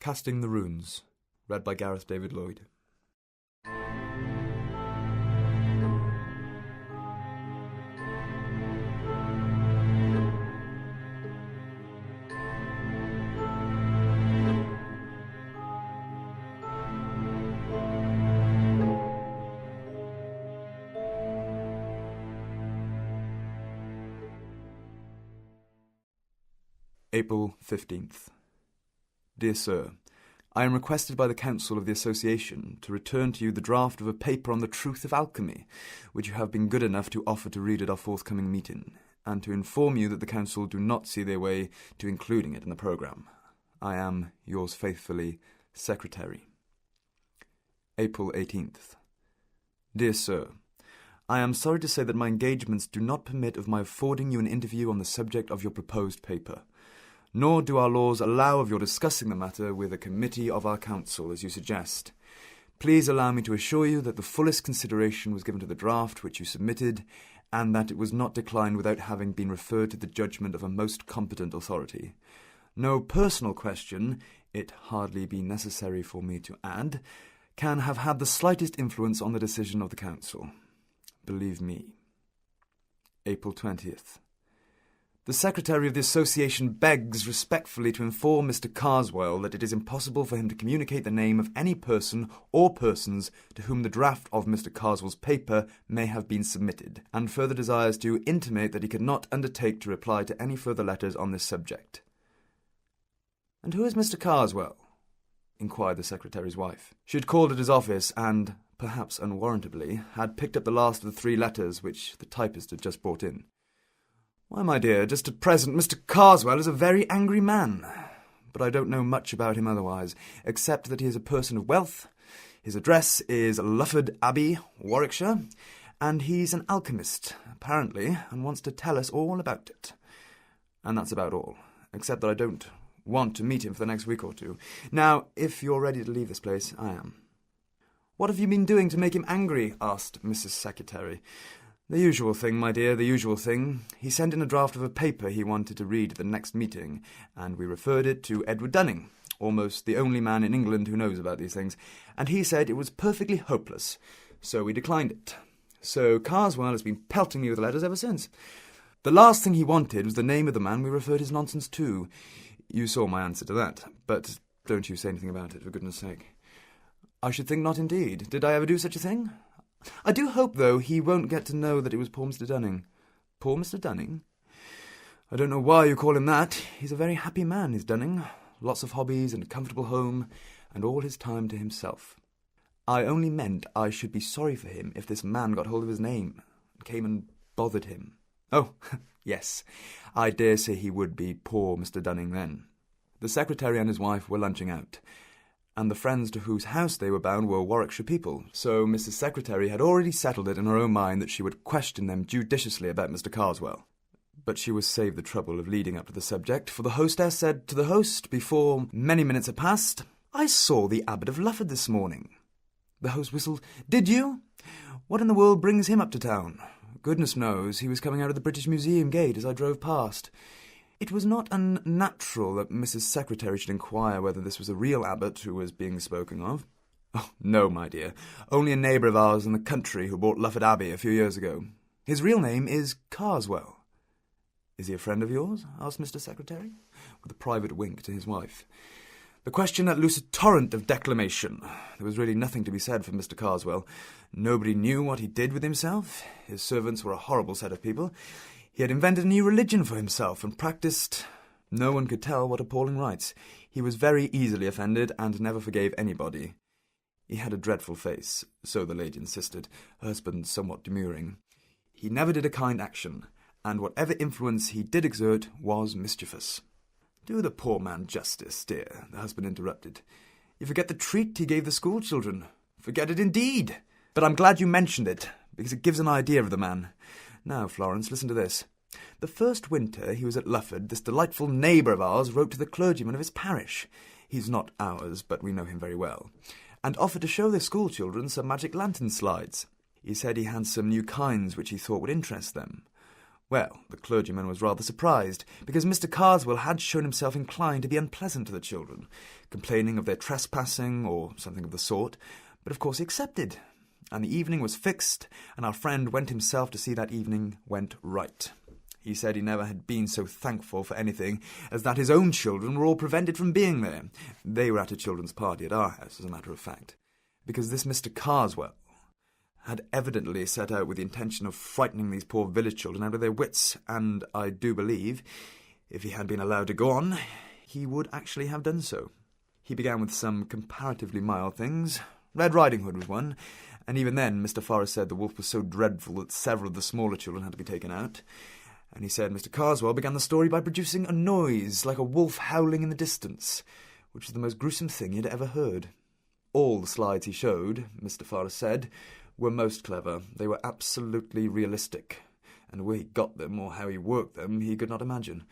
Casting the Runes, read by Gareth David Lloyd. April 15th. Dear Sir, I am requested by the Council of the Association to return to you the draft of a paper on the truth of alchemy, which you have been good enough to offer to read at our forthcoming meeting, and to inform you that the Council do not see their way to including it in the programme. I am, yours faithfully, Secretary. April 18th. Dear Sir, I am sorry to say that my engagements do not permit of my affording you an interview on the subject of your proposed paper. Nor do our laws allow of your discussing the matter with a committee of our council, as you suggest. Please allow me to assure you that the fullest consideration was given to the draft which you submitted, and that it was not declined without having been referred to the judgment of a most competent authority. No personal question, it hardly be necessary for me to add, can have had the slightest influence on the decision of the council. Believe me. April 20th. The Secretary of the Association begs respectfully to inform Mr. Carswell that it is impossible for him to communicate the name of any person or persons to whom the draft of Mr. Carswell's paper may have been submitted, and further desires to intimate that he could not undertake to reply to any further letters on this subject. "And who is Mr. Carswell?" inquired the Secretary's wife. She had called at his office and, perhaps unwarrantably, had picked up the last of the 3 letters which the typist had just brought in. "Why, my dear, just at present Mr. Carswell is a very angry man, but I don't know much about him otherwise, except that he is a person of wealth, his address is Lufford Abbey, Warwickshire, and he's an alchemist, apparently, and wants to tell us all about it. And that's about all, except that I don't want to meet him for the next week or 2. Now, if you're ready to leave this place, I am." "What have you been doing to make him angry?" asked Mrs. Secretary. "The usual thing, my dear, the usual thing. He sent in a draft of a paper he wanted to read at the next meeting, and we referred it to Edward Dunning, almost the only man in England who knows about these things, and he said it was perfectly hopeless, so we declined it. So Carswell has been pelting me with letters ever since. The last thing he wanted was the name of the man we referred his nonsense to. You saw my answer to that, but don't you say anything about it, for goodness sake." "I should think not indeed. Did I ever do such a thing? I do hope, though, he won't get to know that it was poor Mr. Dunning." "Poor Mr. Dunning? I don't know why you call him that. He's a very happy man, is Dunning. Lots of hobbies and a comfortable home, and all his time to himself. I only meant I should be sorry for him if this man got hold of his name and came and bothered him. Oh, yes, I dare say he would be poor Mr. Dunning then." The Secretary and his wife were lunching out, and the friends to whose house they were bound were Warwickshire people, so Mrs. Secretary had already settled it in her own mind that she would question them judiciously about Mr. Carswell. But she was saved the trouble of leading up to the subject, for the hostess said to the host, before many minutes had passed, "I saw the Abbot of Lufford this morning." The host whistled. "Did you? What in the world brings him up to town?" "Goodness knows, he was coming out of the British Museum gate as I drove past." It was not unnatural that Mrs. Secretary should inquire whether this was a real abbot who was being spoken of. "Oh, no, my dear. Only a neighbour of ours in the country who bought Lufford Abbey a few years ago. His real name is Carswell." "Is he a friend of yours?" asked Mr. Secretary, with a private wink to his wife. The question let loose a torrent of declamation. There was really nothing to be said for Mr. Carswell. Nobody knew what he did with himself. His servants were a horrible set of people. He had invented a new religion for himself and practised no one could tell what appalling rites. He was very easily offended and never forgave anybody. He had a dreadful face, so the lady insisted, her husband somewhat demurring. He never did a kind action, and whatever influence he did exert was mischievous. "Do the poor man justice, dear," the husband interrupted. "You forget the treat he gave the school children." "Forget it indeed! But I'm glad you mentioned it, because it gives an idea of the man. Now, Florence, listen to this. The first winter he was at Lufford, this delightful neighbour of ours wrote to the clergyman of his parish. He's not ours, but we know him very well, and offered to show the school children some magic lantern slides. He said he had some new kinds which he thought would interest them. Well, the clergyman was rather surprised, because Mr. Carswell had shown himself inclined to be unpleasant to the children, complaining of their trespassing or something of the sort, but of course he accepted, and the evening was fixed, and our friend went himself to see that evening went right. He said he never had been so thankful for anything as that his own children were all prevented from being there. They were at a children's party at our house, as a matter of fact, because this Mr. Carswell had evidently set out with the intention of frightening these poor village children out of their wits, and I do believe, if he had been allowed to go on, he would actually have done so. He began with some comparatively mild things. Red Riding Hood was one, and even then Mr. Forrest said the wolf was so dreadful that several of the smaller children had to be taken out. And he said Mr. Carswell began the story by producing a noise like a wolf howling in the distance, which was the most gruesome thing he had ever heard. All the slides he showed, Mr. Forrest said, were most clever. They were absolutely realistic, and where he got them or how he worked them he could not imagine.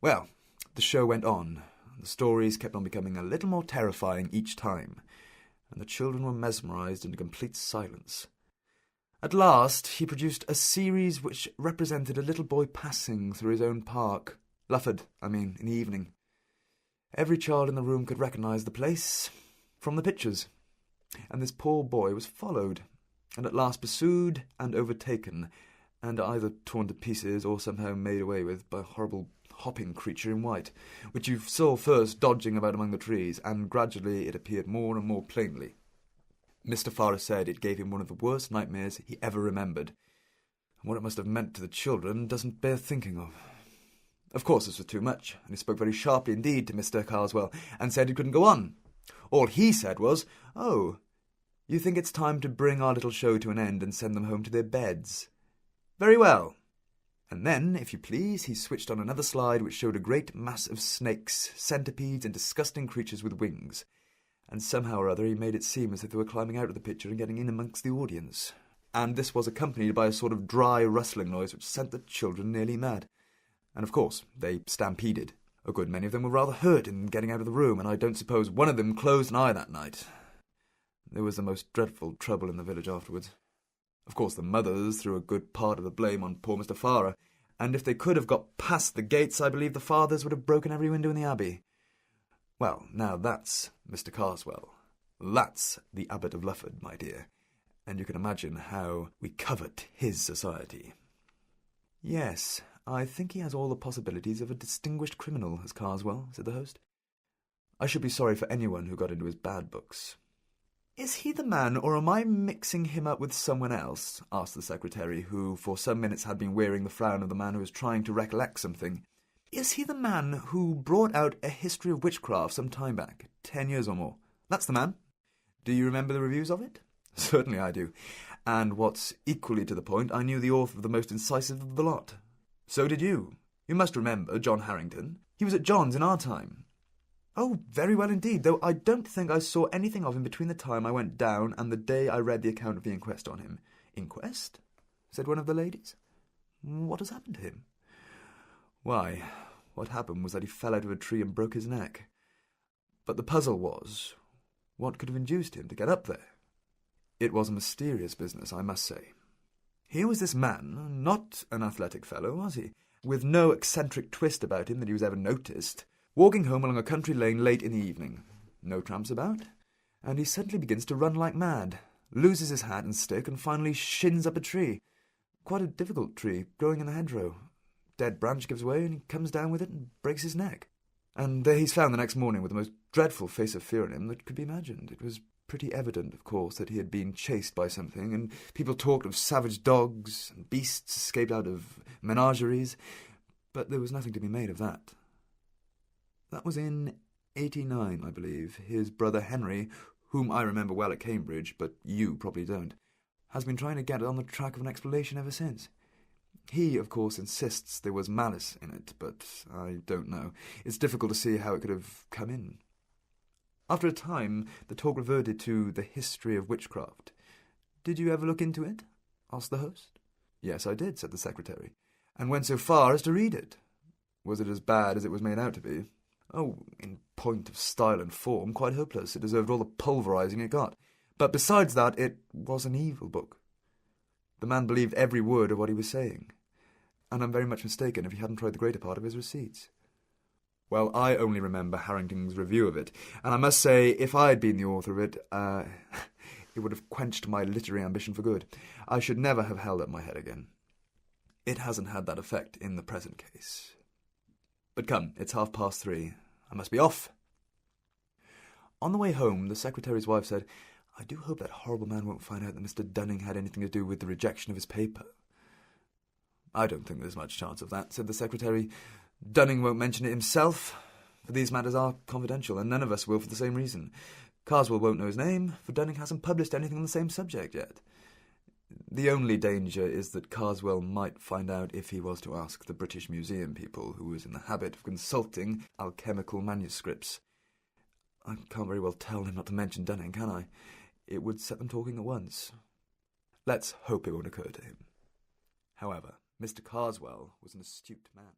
Well, the show went on. The stories kept on becoming a little more terrifying each time, and the children were mesmerised into complete silence. At last he produced a series which represented a little boy passing through his own park, Lufford, in the evening. Every child in the room could recognise the place from the pictures, and this poor boy was followed, and at last pursued and overtaken, and either torn to pieces or somehow made away with by a horrible hopping creature in white, which you saw first dodging about among the trees, and gradually it appeared more and more plainly. Mr. Forrest said it gave him one of the worst nightmares he ever remembered, and what it must have meant to the children doesn't bear thinking of. Of course this was too much, and he spoke very sharply indeed to Mr. Carswell, and said he couldn't go on. All he said was, "Oh, you think it's time to bring our little show to an end and send them home to their beds? Very well." And then, if you please, he switched on another slide which showed a great mass of snakes, centipedes, and disgusting creatures with wings, and somehow or other he made it seem as if they were climbing out of the picture and getting in amongst the audience. And this was accompanied by a sort of dry rustling noise which sent the children nearly mad. And of course, they stampeded. A good many of them were rather hurt in getting out of the room, and I don't suppose one of them closed an eye that night. There was the most dreadful trouble in the village afterwards. Of course, the mothers threw a good part of the blame on poor Mr. Farrer, and if they could have got past the gates, I believe the fathers would have broken every window in the abbey. Well, now that's Mr. Carswell. That's the Abbot of Lufford, my dear, and you can imagine how we covet his society. Yes, I think he has all the possibilities of a distinguished criminal, has Carswell, said the host. I should be sorry for anyone who got into his bad books. Is he the man, or am I mixing him up with someone else? Asked the secretary, who for some minutes had been wearing the frown of the man who was trying to recollect something. Is he the man who brought out a history of witchcraft some time back, 10 years or more? That's the man. Do you remember the reviews of it? Certainly I do. And what's equally to the point, I knew the author of the most incisive of the lot. So did you. You must remember John Harrington. He was at John's in our time. Oh, very well indeed, though I don't think I saw anything of him between the time I went down and the day I read the account of the inquest on him. Inquest? Said one of the ladies. What has happened to him? Why, what happened was that he fell out of a tree and broke his neck. But the puzzle was, what could have induced him to get up there? It was a mysterious business, I must say. Here was this man, not an athletic fellow, was he, with no eccentric twist about him that he was ever noticed, walking home along a country lane late in the evening. No tramps about, and he suddenly begins to run like mad, loses his hat and stick, and finally shins up a tree. Quite a difficult tree, growing in the hedgerow. Dead branch gives way, and he comes down with it and breaks his neck. And there he's found the next morning with the most dreadful face of fear in him that could be imagined. It was pretty evident, of course, that he had been chased by something, and people talked of savage dogs and beasts escaped out of menageries, but there was nothing to be made of that. That was in 89, I believe. His brother Henry, whom I remember well at Cambridge, but you probably don't, has been trying to get on the track of an explanation ever since. He, of course, insists there was malice in it, but I don't know. It's difficult to see how it could have come in. After a time, the talk reverted to the history of witchcraft. Did you ever look into it? Asked the host. Yes, I did, said the secretary, and went so far as to read it. Was it as bad as it was made out to be? Oh, in point of style and form, quite hopeless. It deserved all the pulverizing it got. But besides that, it was an evil book. The man believed every word of what he was saying. and I'm very much mistaken if he hadn't tried the greater part of his receipts. Well, I only remember Harrington's review of it, and I must say, if I had been the author of it, it would have quenched my literary ambition for good. I should never have held up my head again. It hasn't had that effect in the present case. But come, it's 3:30. I must be off. On the way home, the secretary's wife said, "I do hope that horrible man won't find out that Mr. Dunning had anything to do with the rejection of his paper." "I don't think there's much chance of that," said the secretary. "Dunning won't mention it himself, for these matters are confidential, and none of us will for the same reason. Carswell won't know his name, for Dunning hasn't published anything on the same subject yet. The only danger is that Carswell might find out if he was to ask the British Museum people, who was in the habit of consulting alchemical manuscripts. I can't very well tell him not to mention Dunning, can I? It would set them talking at once. Let's hope it won't occur to him." However, Mr. Carswell was an astute man.